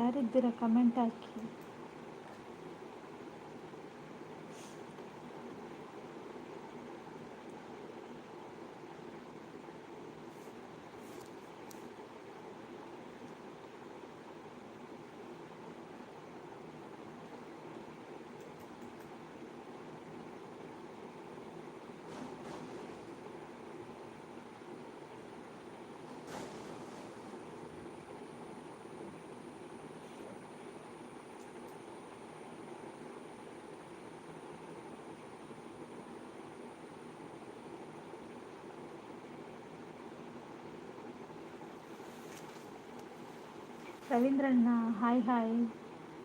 ಯಾರಿದ್ದೀರಾ comment ಹಾಕಿ. ರವೀಂದ್ರಣ್ಣ hi hi.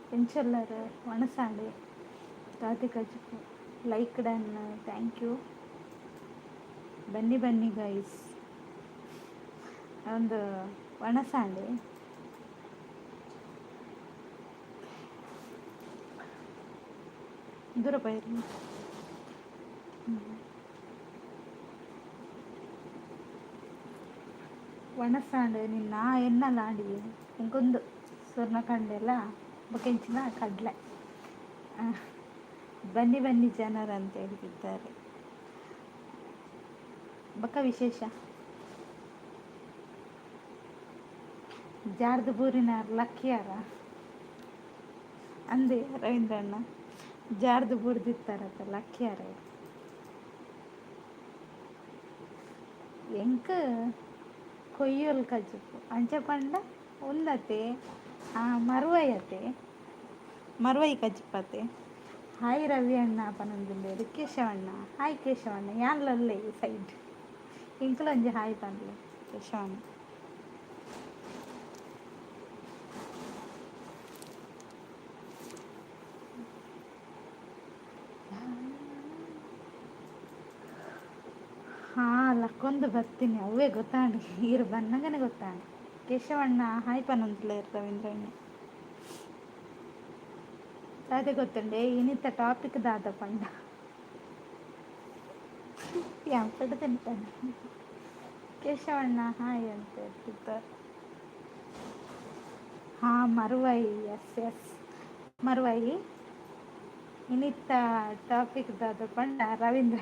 ಪೆಂಚಲ್ಲರ್ ಒಣಸಾಡೆ ರಾಧಿಕಾಜು ಲೈಕ್ ಡನ್, ಥ್ಯಾಂಕ್ ಯು. ಬನ್ನಿ ಬನ್ನಿ ಗೈಸ್. ಒಂದು ಒಣಸಾಂಡೆ ದೂರ ಬೈರಿ. ಒಣಸಾಂಡೆ ನಿನ್ನ ಎನ್ನಲಾಡಿ ಇಂಕೊಂದು ಸ್ವರ್ಣ ಕಂಡೆಲ್ಲ ಬಕೆಂಚಿನ ಕಡಲೆ. ಬನ್ನಿ ಬನ್ನಿ ಜನರು ಅಂತ ಹೇಳ್ತಿದ್ದಾರೆ. ಬಕ್ಕ ವಿಶೇಷ ಜಾರ್ದು ಬೂರಿನ ಲಕ್ಕಿಯಾರ ಅಂದೆ ರವೀಂದ್ರಣ್ಣ. ಜಾರ್ದು ಬೂರ್ದಿತ್ತಾರತ್ತ ಲಕ್ಕಿಯಾರ ಎಂಕ ಕೊಯ್ಯೋಲ್ ಕಜುಪು ಅಂಚೆ ಪಂಡ ಉಂದತೆ ಮರುವಯತೆ ಮರುವೈ ಕಜ್ಪತೆ. ಹಾಯ್ ರವಿ ಅಣ್ಣ ಪನೊಂದುಲ್ಲೇರು. ಕೇಶವಣ್ಣ ಹಾಯ್ ಕೇಶವಣ್ಣ. ಯಾನ್ಲಲ್ಲೇ ಸೈಡ್ ಇಂಕ್ಲೊಂಜಿ ಹಾಯ್ ಪನ್ಲೆ ಕೇಶವಣ್ಣ. ಹಾಂ ಲಕ್ಕೊಂದು ಬರ್ತೀನಿ ಅವೇ ಗೊತ್ತಾಂಡು ಈರು ಬನ್ನಗನೆ ಗೊತ್ತಾಂಡು. ಕೇಶವಣ್ಣ ಹಾಯ್ ಪನೊಂದುಲ್ಲೇರು ರವೀಂದ್ರಣ್ಣ. ಅದೇ ಗೊತ್ತುಂಡೆ ಇನ್ನಿತ್ತ ಟಾಪಿಕ್ ದಾದ ಪಂಡ ಯಾಂಪಡು ತಿಂತಾನೆ. ಕೇಶವಣ್ಣ ಹಾಯ್ ಅಂತ ಹೇಳ್ತಿದ್ದಾರೆ. ಹಾಂ ಮರುವೈ, ಎಸ್ ಎಸ್ ಮರುವೈ. ಇನ್ನಿತ್ತ ಟಾಪಿಕ್ ದಾದ ಪಂಡ ರವೀಂದ್ರ.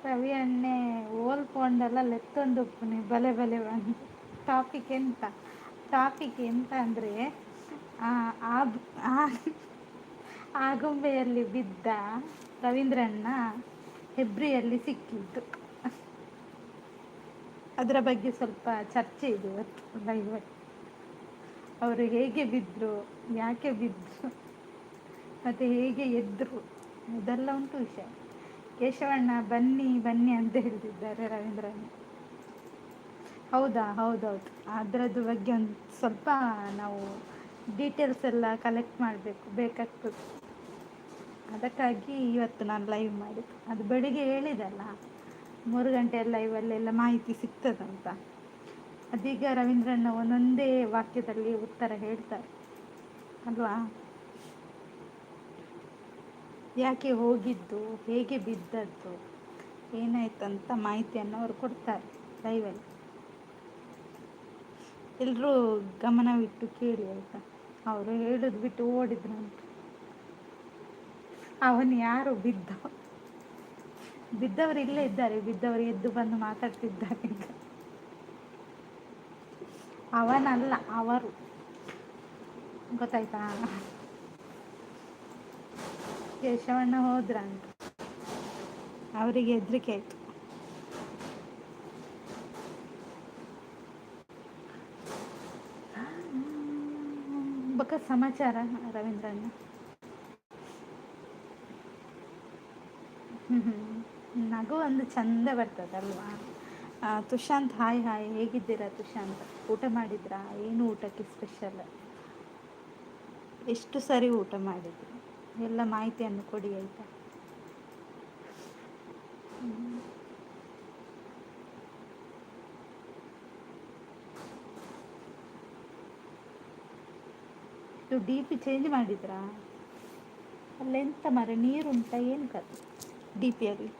ರವಿ ಅಣ್ಣೆ ಓಲ್ ಪೋಂಡಲ್ಲ ಲೆತ್ತೊಂದುಪ್ಪುನಿ ಬಲೆ ಬಲೆ ಬಂದು. ಟಾಪಿಕ್ ಎಂತ ಅಂದರೆ ಆಗುಂಬೆಯಲ್ಲಿ ಬಿದ್ದ ರವೀಂದ್ರಣ್ಣ ಹೆಬ್ರಿಯಲ್ಲಿ ಸಿಕ್ಕಿದ್ದು. ಅದರ ಬಗ್ಗೆ ಸ್ವಲ್ಪ ಚರ್ಚೆ ಇದೆ ಇವತ್ತು ಲೈವಲ್ಲಿ. ಅವರು ಹೇಗೆ ಬಿದ್ದರು, ಯಾಕೆ ಬಿದ್ದರು, ಮತ್ತು ಹೇಗೆ ಎದ್ದರು, ಅದೆಲ್ಲ ಉಂಟು ವಿಷಯ. ಕೇಶವಣ್ಣ ಬನ್ನಿ ಬನ್ನಿ ಅಂತ ಹೇಳ್ತಿದ್ದಾರೆ ರವೀಂದ್ರಣ್ಣ. ಹೌದಾ, ಹೌದೌದು. ಅದರದ್ದು ಬಗ್ಗೆ ಒಂದು ಸ್ವಲ್ಪ ನಾವು ಡೀಟೇಲ್ಸ್ ಎಲ್ಲ ಕಲೆಕ್ಟ್ ಮಾಡಬೇಕು, ಬೇಕಾಗ್ತದೆ. ಅದಕ್ಕಾಗಿ ಇವತ್ತು ನಾನು ಲೈವ್ ಮಾಡಿದ್ದು. ಅದು ಬೆಳಿಗ್ಗೆ ಹೇಳಿದಲ್ಲ 3 ಗಂಟೆ ಲೈವಲ್ಲೆಲ್ಲ ಮಾಹಿತಿ ಸಿಗ್ತದಂತ. ಅದೀಗ ರವೀಂದ್ರಣ್ಣ ಒಂದೊಂದೇ ವಾಕ್ಯದಲ್ಲಿ ಉತ್ತರ ಹೇಳ್ತಾರೆ ಅಲ್ವಾ. ಯಾಕೆ ಹೋಗಿದ್ದು, ಹೇಗೆ ಬಿದ್ದದ್ದು, ಏನಾಯ್ತಂತ ಮಾಹಿತಿಯನ್ನು ಅವರು ಕೊಡ್ತಾರೆ ಲೈವಲ್ಲಿ. ಎಲ್ಲರೂ ಗಮನವಿಟ್ಟು ಕೇಳಿ ಆಯಿತಾ. ಅವರು ಹೇಳೋದು ಬಿಟ್ಟು ಓಡಿದ್ರಂತ. ಅವನು ಯಾರು ಬಿದ್ದವರು ಇಲ್ಲೇ ಇದ್ದಾರೆ. ಬಿದ್ದವರು ಎದ್ದು ಬಂದು ಮಾತಾಡ್ತಿದ್ದಾರೆ ಈಗ. ಅವನಲ್ಲ, ಅವರು. ಗೊತ್ತಾಯ್ತಾ. ಕೇಶವಣ್ಣ ಹೋದ್ರಂತ, ಅವರಿಗೆ ಹೆದರಿಕೆ ಆಯಿತು. ಬಕ್ಕ ಸಮಾಚಾರ ರವೀಂದ್ರಣ್ಣ. ನಗು ಒಂದು ಚಂದ ಬರ್ತದಲ್ವಾ. Tushant hi hi. ಹೇಗಿದ್ದೀರಾ ತುಷಾಂತ್? ಊಟ ಮಾಡಿದ್ರಾ? ಏನು ಊಟಕ್ಕೆ ಸ್ಪೆಷಲ್? ಎಷ್ಟು ಸರಿ ಊಟ ಮಾಡಿದ್ರಿ? ಎಲ್ಲ ಮಾಹಿತಿಯನ್ನು ಕೊಡಿ ಆಯಿತಾ. ಇದು ಡಿ ಪಿ ಚೇಂಜ್ ಮಾಡಿದ್ರಾ? ಅಲ್ಲೆಂತ ಮರ ನೀರುಂಟ ಏನು ಕತೆ ಡಿ ಪಿಯಲ್ಲಿ?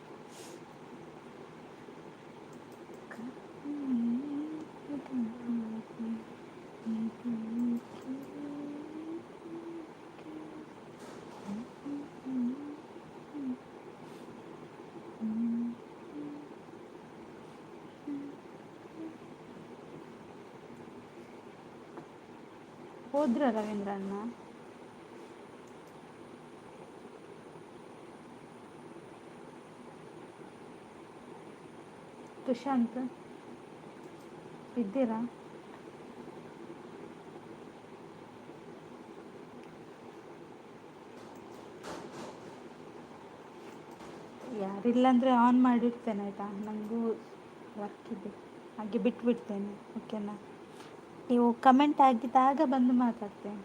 ಹೋದ್ರ ರವೀಂದ್ರ ಅಣ್ಣ? ಸುಶಾಂತ್ ಇದ್ದೀರಾ? ಯಾರಿಲ್ಲಾಂದರೆ ಆನ್ ಮಾಡಿರ್ತೇನೆ ಆಯಿತಾ, ನನಗೂ ವರ್ಕ್ ಇದೆ, ಹಾಗೆ ಬಿಟ್ಬಿಡ್ತೇನೆ. ಓಕೆನಾ? ನೀವು ಕಮೆಂಟ್ ಆಗಿದ್ದಾಗ ಬಂದು ಮಾತಾಡ್ತೇನೆ.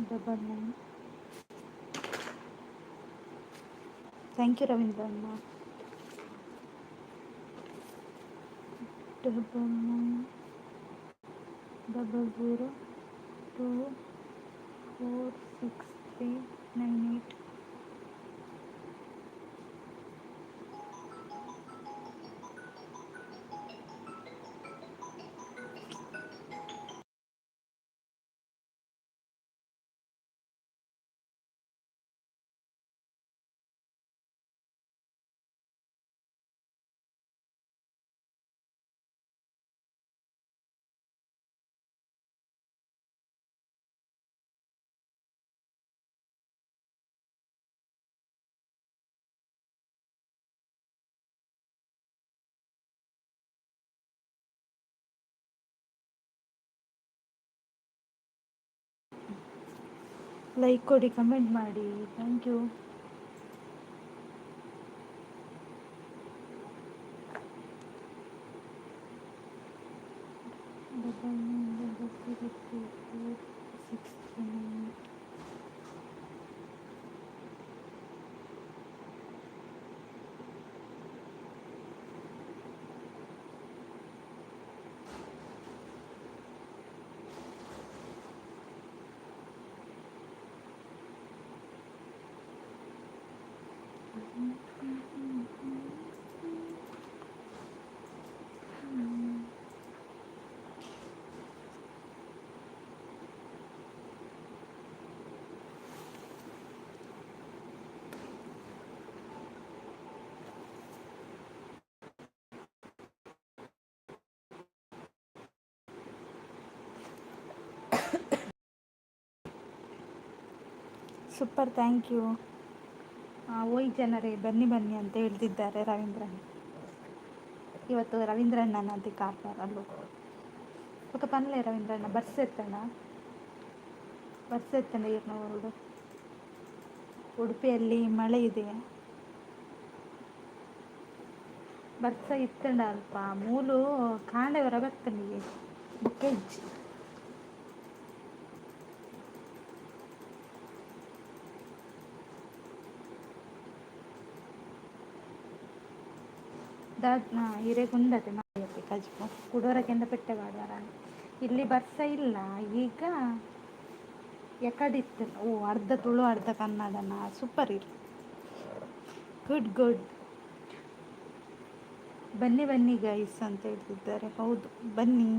ಡಬಲ್ 9. ಥ್ಯಾಂಕ್ ಯು ರವೀಂದ್ರ ಅಮ್ಮ. 9900246398. ಲೈಕ್ ಕೊಡಿ, ಕಮೆಂಟ್ ಮಾಡಿ. Thank you. Double 900246398. Super, thank you. ಓಯ್ ಜನರೇ, ಬನ್ನಿ ಬನ್ನಿ ಅಂತ ಹೇಳ್ತಿದ್ದಾರೆ ರವೀಂದ್ರನ್. ಇವತ್ತು ರವೀಂದ್ರಣ್ಣನದ್ದು ಕಾರ್ಬಾರ್ ಅಲ್ಲೂ ఒక పనిలే రవీంద్రన్న ಬಸ್ ಎತ್ತಣ ಇರ್ನವರು. ಉಡುಪಿಯಲ್ಲಿ ಮಳೆ ಇದೆ. ಬರ್ಸ ಇತ್ತಂಡ ಅಲ್ಪ ಮೂಲು ಕಾಂಡೆವರ ಬರ್ತನಿಗೆ ಬುಕ್ಕೆಜ್ಜಿ ಹಿರೇಗುಂದತೆ ಮಾಡಿ ಕಜ್ಪು ಕುಡೋರಕ್ಕೆಂದ ಪೆಟ್ಟೆ ಮಾಡುವಾರ. ಇಲ್ಲಿ ಬರ್ಸ ಇಲ್ಲ ಈಗ, ಎಕಡಿತ್ತು. ಅರ್ಧ ತುಳು ಅರ್ಧ ಕನ್ನಡನ. ಸೂಪರ್ ಇಲ್ಲ. Good good. ಬನ್ನಿ ಬನ್ನಿ ಗೈಸ್ ಅಂತ ಹೇಳ್ತಿದ್ದಾರೆ. ಹೌದು, ಬನ್ನಿ.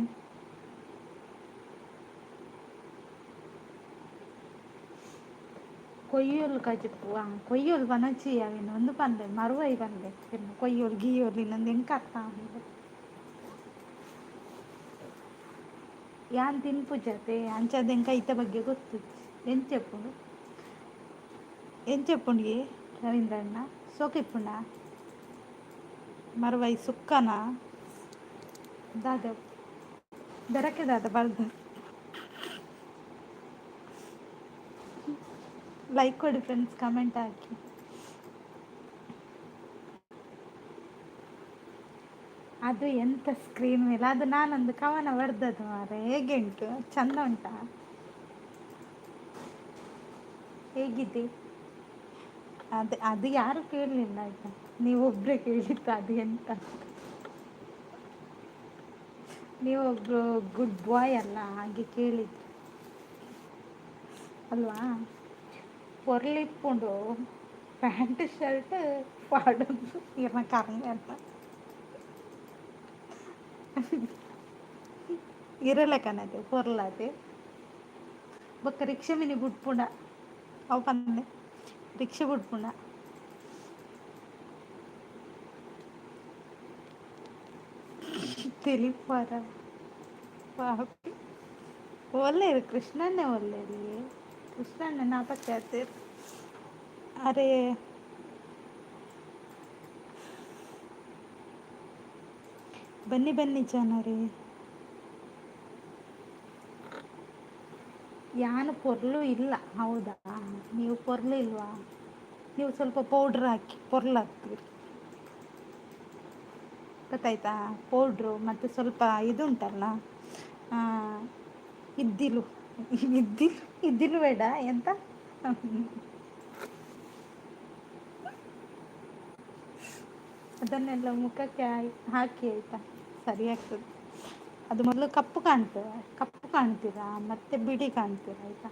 ಕೊಯ್ಯೋಲು ಕಜಿಪ್ಪು ಕೊಯ್ಯೋಲು ಬನಚಿ ಅವಿನ ಒಂದು ಬಂದೆ ಮರುವೈ ಬಂದೆ ಕೊಯ್ಯೋಲು ಗೀಯೋಲು ಇನ್ನೊಂದು ಹೆಂಗೆ ಆಗ್ತಾ ಯಾನ್ ತಿನ್ಪುಜತೆ ಅಂಚದ ಹೆಂಗೆ ಐತ ಬಗ್ಗೆ ಗೊತ್ತು. ಎಂಚೆಪ್ಪುಂಡಿಗೆ ರವೀಂದ್ರಣ್ಣ ಸೋಕಿಪ್ಪುಂಡ ಮರುವೈ ಸುಕ್ಕನ ದಾದ ಬೆರಕೆ ದಾದ ಬರ್ದ. ಲೈಕ್ ಕೊಡಿ ಫ್ರೆಂಡ್ಸ್, ಕಮೆಂಟ್ ಹಾಕಿ. ಅದು ಎಂತ ಸ್ಕ್ರೀನ್ ಮೇಲೆ ಅದು ನಾನೊಂದು ಕವನ ಬರೆದದ್ದು ಮಾರೆ, ಹೇಗೆ ಉಂಟು, ಚಂದ ಉಂಟಾ? ಹೇಗಿದೆ? ಅದು ಯಾರು ಕೇಳಲಿಲ್ಲ ಆಯ್ತಾ, ನೀವೊಬ್ಬರೇ ಕೇಳಿದ್ದು ಅದು ಎಂತ. ನೀವೊಬ್ರು ಗುಡ್ ಬಾಯ್ ಅಲ್ಲ, ಹಾಗೆ ಕೇಳಿದ್ದು ಅಲ್ವಾ. ಪೊರ್ಲಿಪ್ಪುಂಡು ಪ್ಯಾಂಟ್ ಶರ್ಟ್ ಪಾಡೊಂದು ಇರ್ನ ಕರಂಗ ಅಂತ ಇರಲ್ಲ ಕಣತೆ ಪೊರ್ಲತೆ ಬೊಕ್ಕ ರಿಕ್ಷಾ ಮಿನಿ ಬುಡ್ಪುಂಡ ಅವು ಪಂದೆ ರಿಕ್ಷಾ ಬುಡ್ಪುಂಡ ತಿಳಿಪಾರ ಪಾಪಿ ಒಳ್ಳೆಯದು ಕೃಷ್ಣನ್ನೇ ಒಳ್ಳೆಯದು ಕೃಷ್ಣನ್ನೇ ನಾಪತ್ತೆ ಆಗ್ತೀರಿ. ಅರೆ ಬನ್ನಿ ಬನ್ನಿ ಜನರೇ. ಯಾನು ಪೊರ್ಲು ಇಲ್ಲ. ಹೌದಾ, ನೀವು ಪೊರ್ಲು ಇಲ್ವಾ? ನೀವು ಸ್ವಲ್ಪ ಪೌಡ್ರ್ ಹಾಕಿ ಪೊರ್ಲು ಹಾಕ್ತೀರಿ ಗೊತ್ತಾಯ್ತಾ. ಪೌಡ್ರು ಮತ್ತು ಸ್ವಲ್ಪ ಇದುಂಟಲ್ಲ ಇದ್ದಿಲು ಇದ್ದಿಲು ಇದ್ದಿಲು ಬೇಡ ಎಂತ ಅದನ್ನೆಲ್ಲ ಮುಖಕ್ಕೆ ಹಾಕಿ ಆಯಿತಾ, ಸರಿ ಆಗ್ತದೆ. ಅದು ಮೊದಲು ಕಪ್ಪು ಕಾಣ್ತದೆ, ಕಪ್ಪು ಕಾಣ್ತೀರಾ ಮತ್ತೆ ಬಿಳಿ ಕಾಣ್ತೀರಾ ಆಯಿತಾ.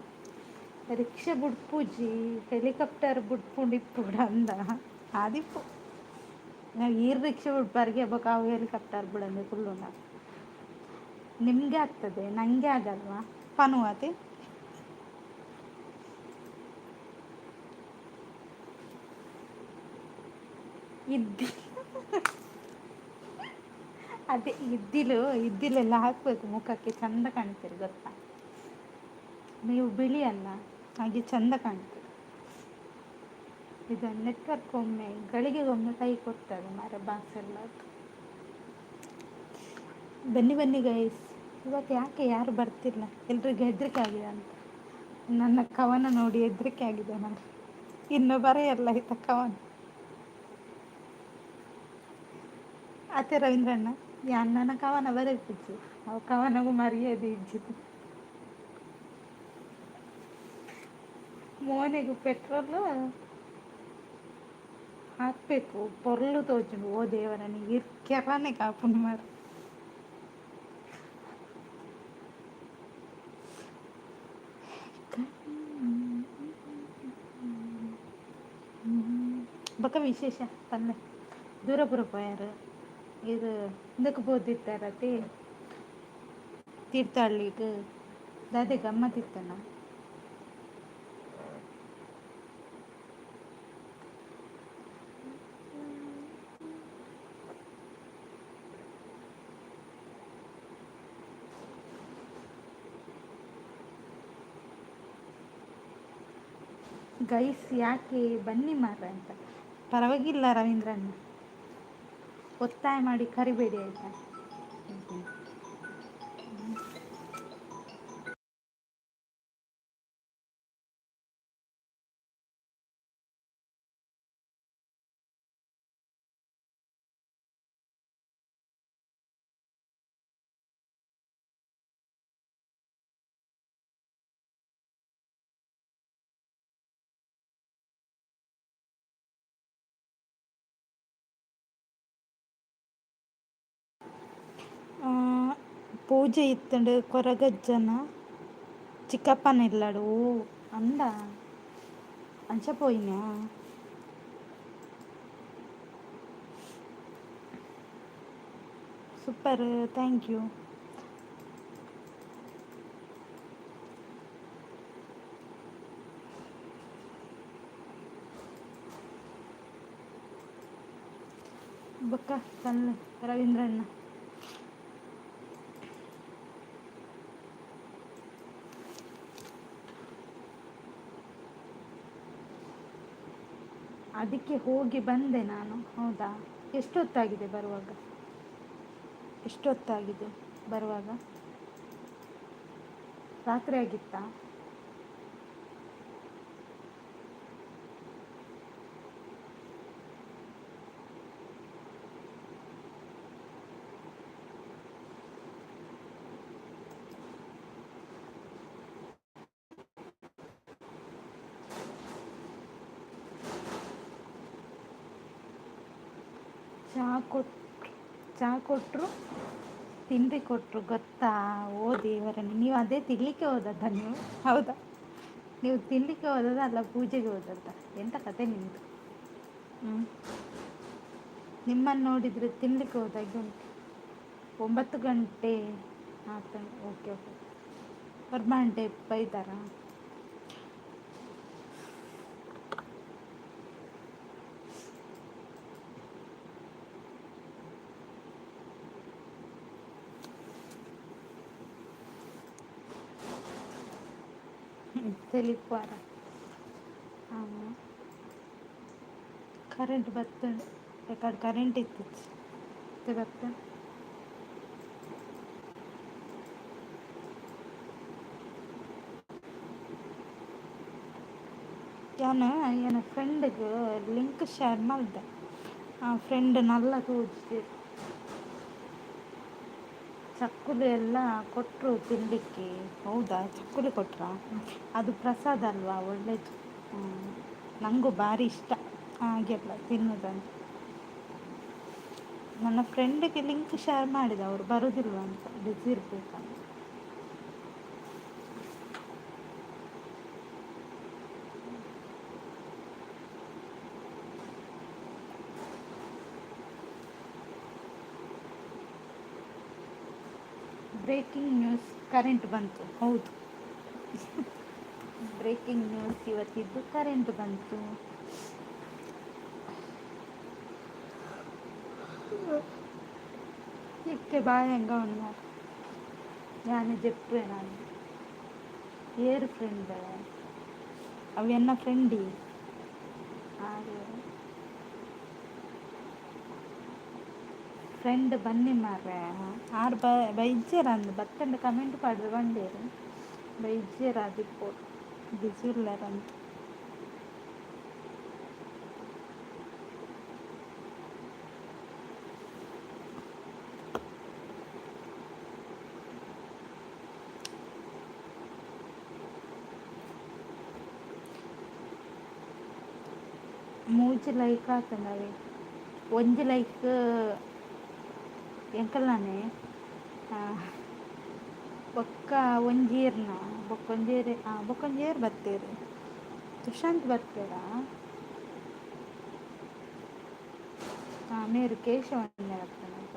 ರಿಕ್ಷಾ ಬುಡ್ಪುಜಿ ಹೆಲಿಕಾಪ್ಟರ್ ಬುಡ್ಪುಂಡು ಇಪ್ಪುಡು ಅಂದ ಆದಿಪ್ಪು ನಾವು ಈ ರಿಕ್ಷಾ ಬುಡ್ಪಾರಿಗೆ ಹಬ್ಬಕ್ಕೆ ಅವು ಹೆಲಿಕಾಪ್ಟರ್ ಬಿಡಂದೆ ಫುಲ್ಲು ನಿಮಗೆ ಆಗ್ತದೆ, ನನಗೆ ಆಗಲ್ವಾ ಪನುವತಿ. ಇದ್ದಿ ಅದೇ ಇದ್ದಿಲೆಲ್ಲ ಹಾಕಬೇಕು ಮುಖಕ್ಕೆ, ಚಂದ ಕಾಣ್ತೀರಿ ಗೊತ್ತಾ. ನೀವು ಬಿಳಿ ಅಲ್ಲ, ಹಾಗೆ ಚಂದ ಕಾಣ್ತೀರಿ. ಇದು ನೆಟ್ವರ್ಕ್ ಒಮ್ಮೆ ಗಳಿಗೆಗೊಮ್ಮೆ ಕೈ ಕೊಡ್ತದೆ ಮಾರೆ ಬಾಸೆಲ್ಲ. ಬನ್ನಿ ಬನ್ನಿ ಗೈಸ್. ಇವತ್ತು ಯಾಕೆ ಯಾರು ಬರ್ತಿಲ್ಲ, ಎಲ್ರಿಗೂ ಹೆದರಿಕೆ ಆಗಿದೆ ಅಂತ. ನನ್ನ ಕವನ ನೋಡಿ ಹೆದರಿಕೆ ಆಗಿದೆ ಮಾರೆ, ಇನ್ನು ಬರೆಯಲ್ಲ ಆಯ್ತಾ ಕವನ. ಅತ್ತೆ ರವೀಂದ್ರಣ್ಣ ನನ್ನ ಕವನ ಬರೆಯಿപ്പിച്ചു, ಅವು ಕವನಗೂ ಮರ್ಯಾದೆ ಇಜ್ಜಿತು. ಮೋನೆಗೂ ಪೆಟ್ರೋಲು ಹಾಕಬೇಕು, ಪೊರ್ಲು ತೋಚುಂಡು ಓ ದೇವರ ನೀರು ಕೆರನೆ ಕಾಪುಂಡು ಮಾರ. ಬೊಕ್ಕ ವಿಶೇಷ ಪಂದೆ ದೂರ ಪೂರ ಪೋಯಾರು ಇದು ಇಂದಕ್ಕೆ ಬೋದಿತ್ತಾರತಿ ತೀರ್ಥಹಳ್ಳಿಗೆ ದಾದೆ ಗಮ್ಮತ್ತಿತ್ತನ. ಗೈಸ್ ಯಾಕೆ ಬನ್ನಿ ಮಾರ ಅಂತ. ಪರವಾಗಿಲ್ಲ ರವೀಂದ್ರಣ್ಣ, ಒತ್ತಾಯ ಮಾಡಿ ಕರಿಬೇಡಿ ಆಯಿತಾ. ಪೂಜೆ ಇತ್ತಂಡು ಕೊರಗಜ್ಜನ ಚಿಕ್ಕಪ್ಪನ ಇಲ್ಲಾಡು ಅಂದ ಅಂಚ ಪೋಯಿನ. Super, thank you. ಬೊಕ್ಕ ಕಲ್ಲು ರವೀಂದ್ರಣ್ಣ ಅದಕ್ಕೆ ಹೋಗಿ ಬಂದೆ ನಾನು. ಹೌದಾ, ಎಷ್ಟೊತ್ತಾಗಿದೆ ಬರುವಾಗ? ಎಷ್ಟೊತ್ತಾಗಿದೆ ಬರುವಾಗ? ರಾತ್ರಿ ಆಗಿತ್ತಾ? ಚಹಾ ಕೊಟ್ಟು ಚಹಾ ಕೊಟ್ಟರು, ತಿಂಡಿ ಕೊಟ್ಟರು ಗೊತ್ತಾ? ಓ ದೇವರೇ, ನೀವು ಅದೇ ತಿನ್ನಲಿಕ್ಕೆ ಹೋದದ್ದ ನೀವು? ಹೌದಾ, ನೀವು ತಿನ್ನಲಿಕ್ಕೆ ಹೋದದ ಅಲ್ಲ ಪೂಜೆಗೆ ಹೋದದ್ದ? ಎಂಥ ಕತೆ ನಿಮ್ಮದು? ಹ್ಞೂ, ನಿಮ್ಮನ್ನು ನೋಡಿದರೆ ತಿನ್ನಲಿಕ್ಕೆ ಹೋದಾಗೆ ಉಂಟು. 9 ಗಂಟೆ ಆತ. Okay okay. ಬರ್ಮಂಡೆ ಬೈತಾರಾ? ತೆಲಿಪಾರ. ಹಾಂ, ಕರೆಂಟ್ ಬರ್ತದೆ. ಯಾಕಡೆ ಕರೆಂಟ್ ಇತ್ತು ಮತ್ತೆ ಬರ್ತದೆ. ಯಾನು ಏನ ಫ್ರೆಂಡ್ಗೆ ಲಿಂಕ್ ಶೇರ್ ಮಾಡಿದೆ. ಆ ಫ್ರೆಂಡ್ ನಲ್ಲ ತೋರಿಸಿ ಚಕ್ಕುಲಿ ಎಲ್ಲ ಕೊಟ್ಟರು ತಿನ್ನಲಿಕ್ಕೆ. ಹೌದಾ, ಚಕ್ಕುಲಿ ಕೊಟ್ರಾ? ಅದು ಪ್ರಸಾದ ಅಲ್ವಾ, ಒಳ್ಳೇದು. ನನಗೂ ಭಾರಿ ಇಷ್ಟ ಹಾಗೆಲ್ಲ ತಿನ್ನೋದಂತ. ನನ್ನ ಫ್ರೆಂಡಿಗೆ ಲಿಂಕ್ ಶೇರ್ ಮಾಡಿದೆ, ಅವರು ಬರೋದಿಲ್ವ ಅಂತ, ಬಿಸಿ ಇರಬೇಕಂತ. ಬ್ರೇಕಿಂಗ್ ನ್ಯೂಸ್, ಕರೆಂಟ್ ಬಂತು. ಹೌದು, ಬ್ರೇಕಿಂಗ್ ನ್ಯೂಸ್ ಇವತ್ತಿದ್ದು ಕರೆಂಟ್ ಬಂತು. ఇక్కే బాయంగా ఉన్నారు. నేను చెప్పాను ఏరు ఫ్రెండ్ అవి ఎన్న ఫ్రెండి ಅದು ಫ್ರೆಂಡ್ ಬನ್ನಿ ಮಾರ್ರೆ. ಆರು ಬೈಜ್ಜೇರ ಅಂದು ಬತ್ತಂಡು ಕಮೆಂಟ್ ಪಾಡ್ರೆ ಬಂಡೇರು ಬೈಜ್ಜೇರ ಅದಿಪ್ಪು ಬಿಸಿ ಇಲ್ಲರಂತ. ಮೂಜಿ ಲೈಕ್ ಆತಂಡವೆ ಒಂಜಿ ಲೈಕ್ ಎಂಕಲ್ಲಾನೆ ಬೊಕ್ಕ ಒಂಜೀರ್ನ ಬೊಕ್ಕೊಂಜೇರು ಬತ್ತೇರು. ಸುಶಾಂತ್ ಬರ್ತೀರಾ? మీరు కేశవన్ ಬರ್ತಾನಪ್ಪ.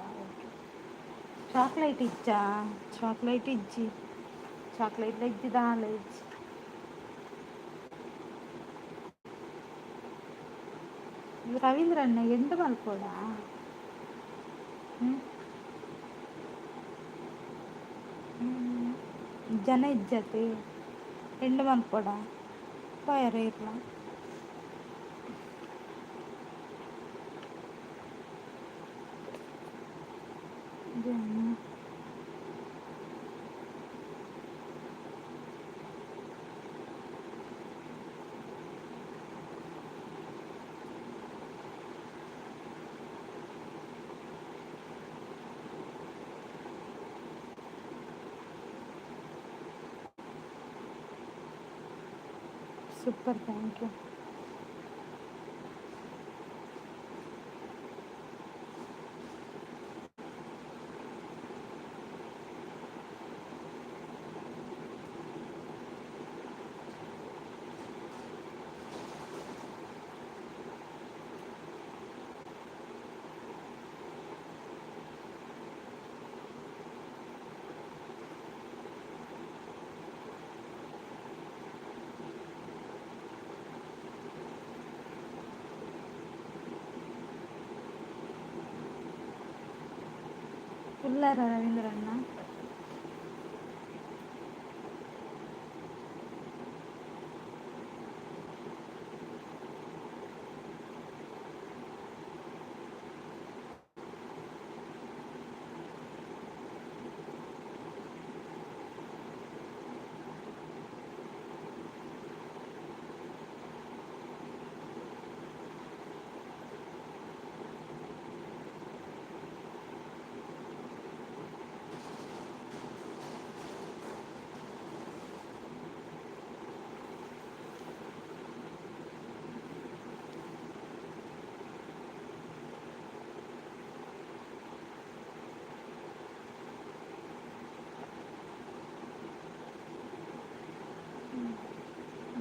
చాక్లెట్ ఇచ్చా, చాక్లెట్ ఇచ్చి చాక్లెట్లు ఇచ్చి దాలు ఇచ్చి ರವೀಂದ್ರ ಅಣ್ಣ ಎಂತ ಮಲ್ಪೋಡ ಜನ ಇಜ್ಜತಿ ಎಂಡು ಮಲ್ಪೋಡ ಪಯರ ಇರ್ಲ ಸೂಪರ್, ಥ್ಯಾಂಕ್ ಯು. ಉಲ್ಲಾರ ರವೀಂದ್ರಣ್ಣ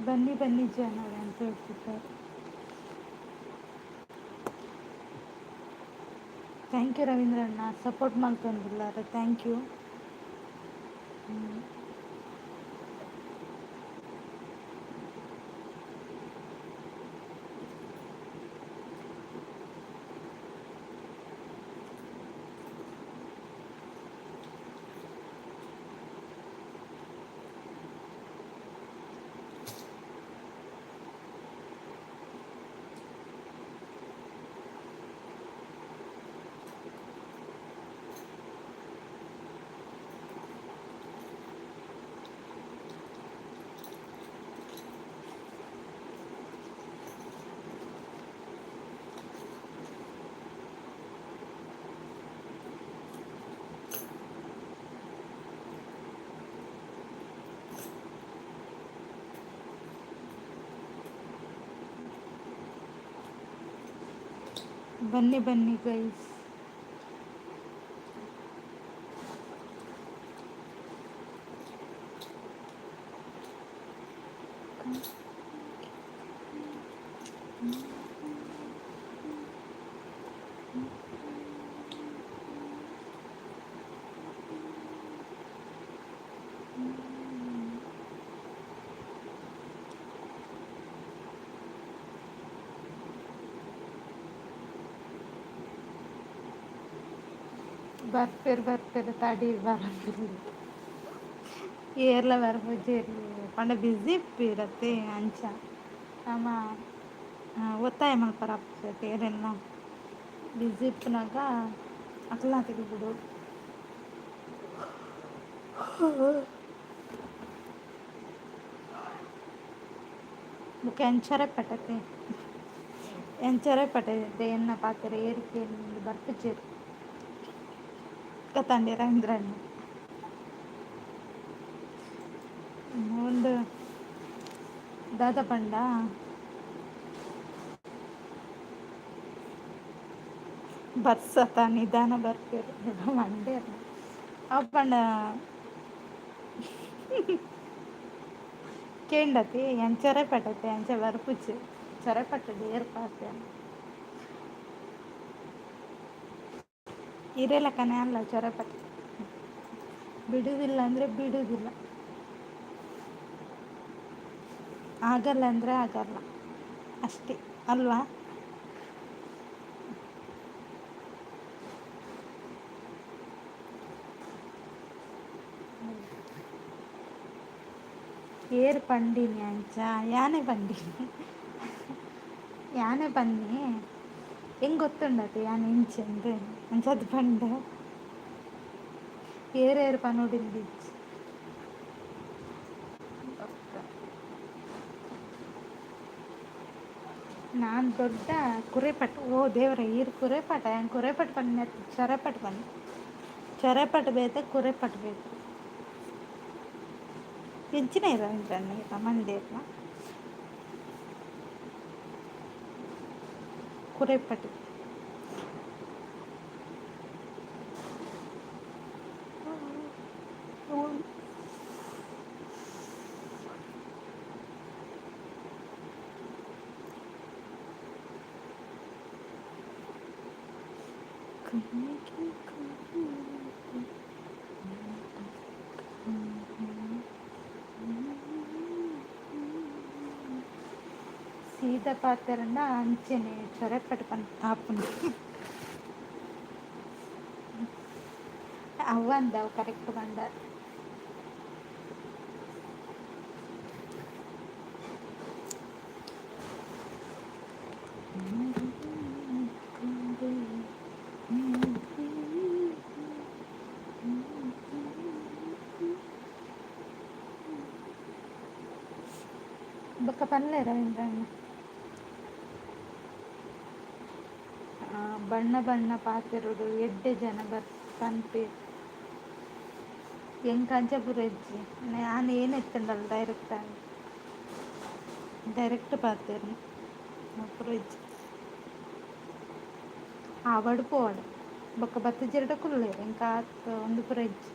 ಬನ್ನಿ ಬನ್ನಿ ಜನರೇ ಅಂತ ಹೇಳ್ತಿದ್ದಾರೆ. ಥ್ಯಾಂಕ್ ಯು ರವೀಂದ್ರಣ್ಣ, ಸಪೋರ್ಟ್ ಮಾಡ್ಕೊಂಡಿದ್ದಾರೆ, ಥ್ಯಾಂಕ್ ಯು. ಬನ್ನಿ ಬನ್ನಿ ಗೈಸ್. ಬರ್ಪೇರು ತಡಿ ಬರೋದಿಲ್ಲ. ಏರ್ಲ ಬರ್ಬೋಜೇರಿ ಪಂಡ ಬಿಸಿ ಇರತ್ತೆ ಅಂಚ ನಮ್ಮ ಒತ್ತಾಯ ಮಲ್ಪರ ಆಗ್ತದೆ. ಏರೆಲ್ಲ ಬಿಸಿ ಇಪ್ಪನಾಗ ಅಕ್ಲ ತೆಗಿಬಿಡು. ಮುಖ ಎಂಚರೆ ಪಟ್ಟದೆ ಎನ್ನ ಪಾತ್ರ ಏರಿಕೆ ಬರ್ಪಿಚ್ಚೇರಿ ಕತ್ತಂಡಿ ರವೀಂದ್ರಣ್ಣ ಒಂದು ದಾದ ಪಂಡ ಬರ್ಸತ ನಿಧಾನ ಬರ್ತೀರಿ ಮಂಡೇ ಅವ ಪಂಡ ಕೇಂಡತಿ ಎಂಚರೆ ಪಟ್ಟತೆ ಎಂಚ ಬರ್ಪುಚ್ಚು ಚೊರೆ ಪಟ್ಟದೆ ಏರ್ಪಾತೆ ಇರೇಲಕ್ಕನೇ ಅಲ್ಲ ಚೊರೆ ಪಟ್ಟ ಬಿಡುವುದಿಲ್ಲ ಅಂದರೆ ಬಿಡುವುದಿಲ್ಲ, ಆಗಲ್ಲ ಅಂದರೆ ಆಗಲ್ಲ ಅಷ್ಟೇ ಅಲ್ವಾ. ಏರ್ ಪಂಡಿನಿ ಅಂಚ ಯಾನೆ ಬನ್ನಿ ಹೆಂಗೆ ಗೊತ್ತುಂಡದು ಯಾನೆ ಇಂಚಂದು ಅಂಚದು ಪಂಡ ಏರೇರು ಪನೋಡಿಂದು ನಾನು ದೊಡ್ಡ ಕುರೆಪಟ್ಟು ಓ ದೇವ್ರ ಈರು ಕುರೆಪಟ ಹೆಂಗೆ ಕುರೆಪಟ್ಟು ಬನ್ನಿ ಚೊರೆಪಟ್ಟು ಬನ್ನಿ ಚೊರೆಪಟ್ಟು ಬೇತೆ ಕುರೆಪಟ್ಟು ಬೇಕು ಹೆಂಚಿನ ರವೀಂದ್ರಣ್ಣ ಮಂಡೇರ್ನ ಕುರೆಪಟ್ಟು సీత పాత్రన్న అంచెని చొరపెట్టు పని ఆపుంది అవ్వందావు కరెక్ట్ పండ బొక్క పనిలే రవీంద్రಣ್ಣ ಬಣ್ಣ ಬಣ್ಣ ಪಾತೆರುಡು ಎಡ್ಡೆ ಜನ ಪನ್ಪೆ ಹೆಂಗೆ ಕಂಚಪುರ ಹೆಜ್ಜೆ ನಾನು ಏನು ಎತ್ತಂಡಲ್ಲ ಡೈರೆಕ್ಟ್ ಪಾತೆರು ಪುರ ಹೆಜ್ಜೆ ಆವಡು ಪೋವಡು ಬೊಕ್ಕ ಬತ್ತ ಜರಡ ಕುಲ್ಲೆ ಎಂಕ ಒಂದು ಪುರ ಹೆಜ್ಜೆ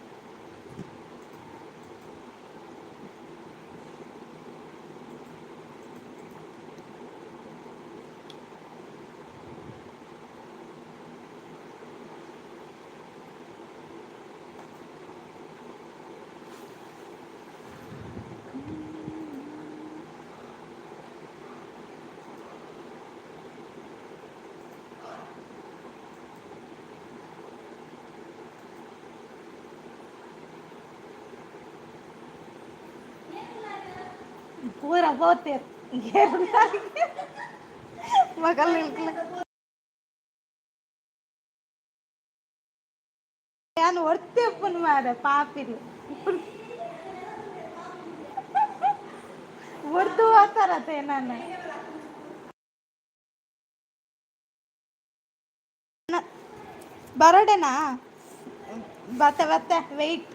ಊರ ಹೋತೆ ಮಗಲ್ ನಿಲ್ಕಲ ನಾನು ಹೊರ್ತಿ ಉಪ್ಪನ್ ಮಾರ ಪಾಪಿರಿ ಉಪ್ಪು ಉರ್ದು ಹೋತಾರತ್ತೆ ನಾನು ಬರೋಡೇನಾ ಬತ್ತೆ ಬತ್ತೆ ವೆಯ್ಟ್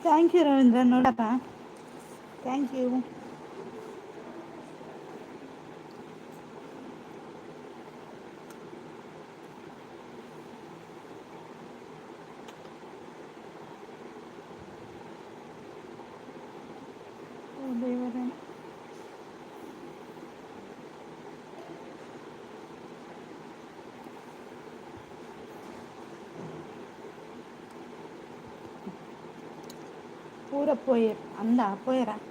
ಥ್ಯಾಂಕ್ ಯು ರವೀಂದ್ರ ನೋಡಪ್ಪ ಥ್ಯಾಂಕ್ ಯು ದೇವರೇ போகிற போயிர் அந்த போயிடறேன்.